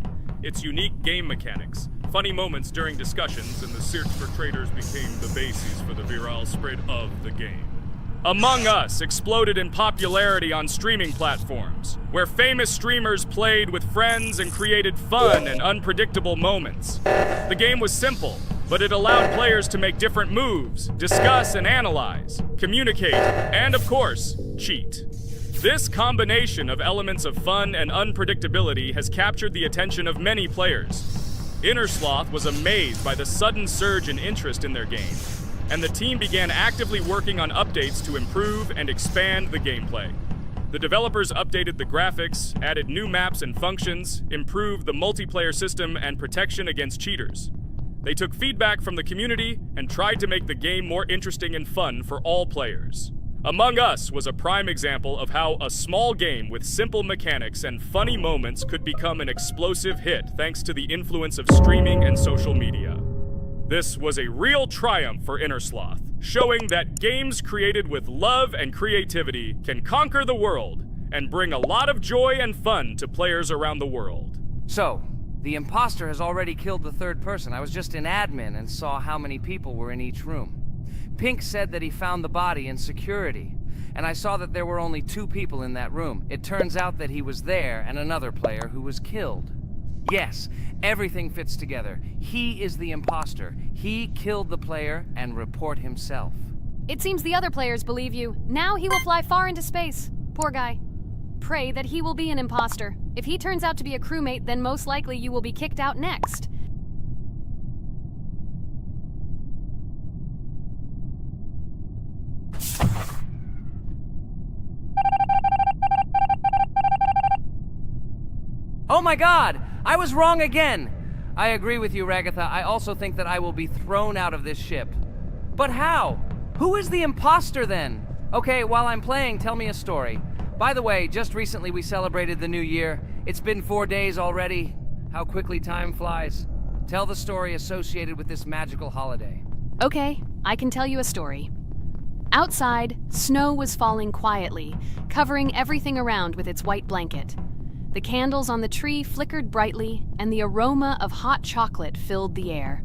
Speaker 4: Its unique game mechanics, funny moments during discussions, and the search for traitors became the basis for the viral spread of the game. Among Us exploded in popularity on streaming platforms, where famous streamers played with friends and created fun and unpredictable moments. The game was simple, but it allowed players to make different moves, discuss and analyze, communicate, and of course, cheat. This combination of elements of fun and unpredictability has captured the attention of many players. Innersloth was amazed by the sudden surge in interest in their game, and the team began actively working on updates to improve and expand the gameplay. The developers updated the graphics, added new maps and functions, improved the multiplayer system and protection against cheaters. They took feedback from the community and tried to make the game more interesting and fun for all players. Among Us was a prime example of how a small game with simple mechanics and funny moments could become an explosive hit thanks to the influence of streaming and social media. This was a real triumph for Innersloth, showing that games created with love and creativity can conquer the world and bring a lot of joy and fun to players around the world.
Speaker 2: So, the imposter has already killed the third person. I was just in admin and saw how many people were in each room. Pink said that he found the body in security, and I saw that there were only 2 people in that room. It turns out that he was there and another player who was killed. Yes, everything fits together. He is the imposter. He killed the player and report himself.
Speaker 3: It seems the other players believe you. Now he will fly far into space. Poor guy. Pray that he will be an imposter. If he turns out to be a crewmate, then most likely you will be kicked out next.
Speaker 2: Oh my god! I was wrong again! I agree with you, Ragatha. I also think that I will be thrown out of this ship. But how? Who is the imposter then? Okay, while I'm playing, tell me a story. By the way, just recently we celebrated the new year. It's been 4 days already. How quickly time flies. Tell the story associated with this magical holiday.
Speaker 3: Okay, I can tell you a story. Outside, snow was falling quietly, covering everything around with its white blanket. The candles on the tree flickered brightly, and the aroma of hot chocolate filled the air.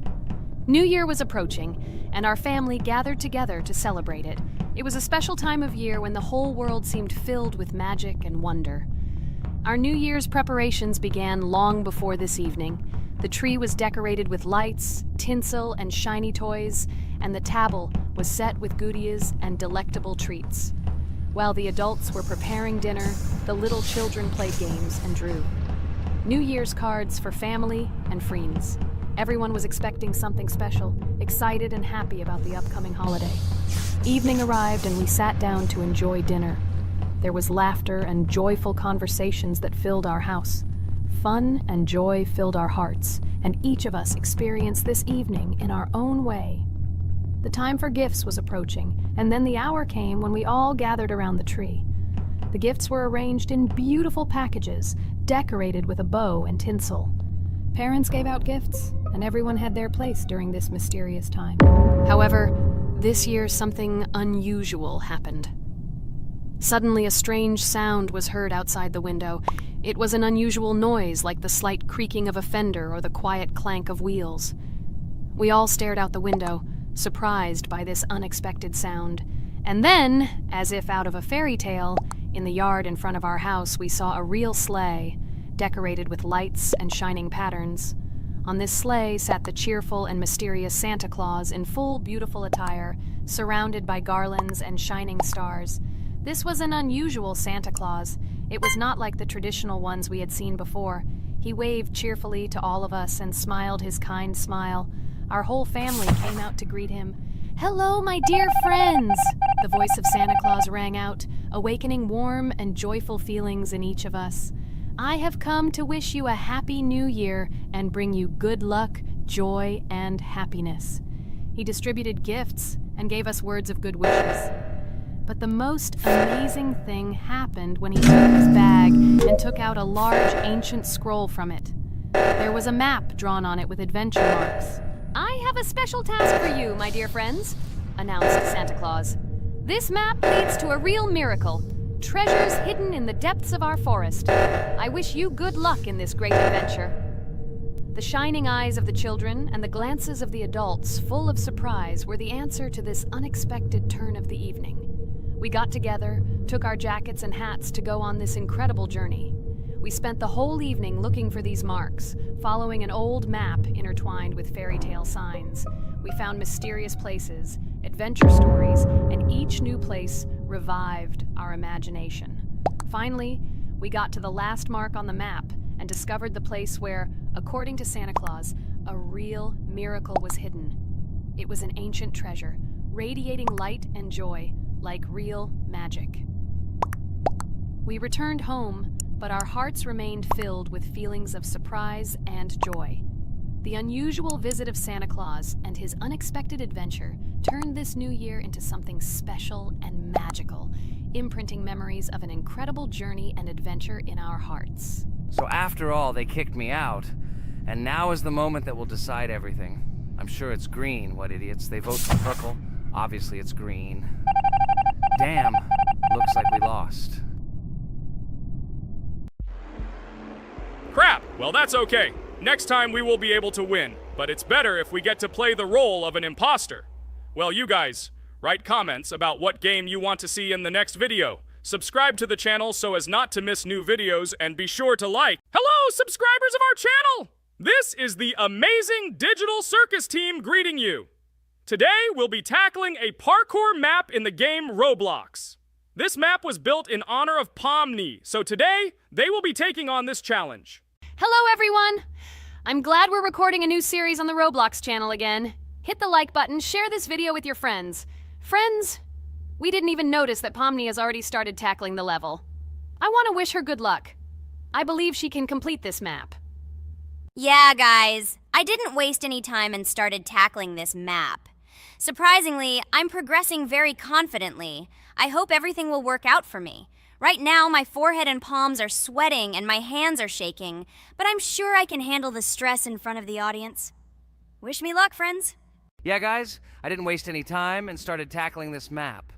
Speaker 3: New Year was approaching, and our family gathered together to celebrate it. It was a special time of year when the whole world seemed filled with magic and wonder. Our New Year's preparations began long before this evening. The tree was decorated with lights, tinsel, and shiny toys, and the table was set with goodies and delectable treats. While the adults were preparing dinner, the little children played games and drew. New Year's cards for family and friends. Everyone was expecting something special, excited and happy about the upcoming holiday. Evening arrived and we sat down to enjoy dinner. There was laughter and joyful conversations that filled our house. Fun and joy filled our hearts, and each of us experienced this evening in our own way. The time for gifts was approaching, and then the hour came when we all gathered around the tree. The gifts were arranged in beautiful packages, decorated with a bow and tinsel. Parents gave out gifts, and everyone had their place during this mysterious time. However, this year something unusual happened. Suddenly a strange sound was heard outside the window. It was an unusual noise, like the slight creaking of a fender or the quiet clank of wheels. We all stared out the window, surprised by this unexpected sound. And then, as if out of a fairy tale, in the yard in front of our house we saw a real sleigh, decorated with lights and shining patterns. On this sleigh sat the cheerful and mysterious Santa Claus in full beautiful attire, surrounded by garlands and shining stars. This was an unusual Santa Claus. It was not like the traditional ones we had seen before. He waved cheerfully to all of us and smiled his kind smile. Our whole family came out to greet him. "Hello, my dear friends!" The voice of Santa Claus rang out, awakening warm and joyful feelings in each of us. "I have come to wish you a happy new year and bring you good luck, joy, and happiness." He distributed gifts and gave us words of good wishes. But the most amazing thing happened when he took his bag and took out a large ancient scroll from it. There was a map drawn on it with adventure marks. "I have a special task for you, my dear friends," announced Santa Claus. "This map leads to a real miracle. Treasures hidden in the depths of our forest. I wish you good luck in this great adventure." The shining eyes of the children and the glances of the adults, full of surprise, were the answer to this unexpected turn of the evening. We got together, took our jackets and hats to go on this incredible journey. We spent the whole evening looking for these marks, following an old map intertwined with fairy tale signs. We found mysterious places, adventure stories, and each new place revived our imagination. Finally, we got to the last mark on the map and discovered the place where, according to Santa Claus, a real miracle was hidden. It was an ancient treasure, radiating light and joy like real magic. We returned home, but our hearts remained filled with feelings of surprise and joy. The unusual visit of Santa Claus and his unexpected adventure turned this new year into something special and magical, imprinting memories of an incredible journey and adventure in our hearts.
Speaker 2: So after all, they kicked me out, and now is the moment that will decide everything. I'm sure it's green, what idiots. They vote for purple. Obviously it's green. Damn, looks like we lost.
Speaker 4: Crap! Well, that's okay. Next time we will be able to win, but it's better if we get to play the role of an imposter. Well, you guys, write comments about what game you want to see in the next video. Subscribe to the channel so as not to miss new videos, and be sure to like. Hello, subscribers of our channel! This is the amazing Digital Circus team greeting you. Today, we'll be tackling a parkour map in the game Roblox. This map was built in honor of Pomni, so today, they will be taking on this challenge.
Speaker 3: Hello, everyone! I'm glad we're recording a new series on the Roblox channel again. Hit the like button, share this video with your friends. Friends, we didn't even notice that Pomni has already started tackling the level. I want to wish her good luck. I believe she can complete this map.
Speaker 1: Yeah, guys, I didn't waste any time and started tackling this map. Surprisingly, I'm progressing very confidently. I hope everything will work out for me. Right now, my forehead and palms are sweating and my hands are shaking, but I'm sure I can handle the stress in front of the audience. Wish me luck, friends.
Speaker 2: Yeah, guys, I didn't waste any time and started tackling this map.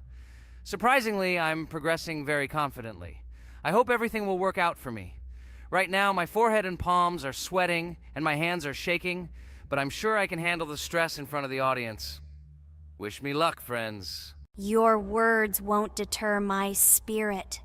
Speaker 2: Surprisingly, I'm progressing very confidently. I hope everything will work out for me. Right now, my forehead and palms are sweating and my hands are shaking, but I'm sure I can handle the stress in front of the audience. Wish me luck, friends.
Speaker 1: Your words won't deter my spirit.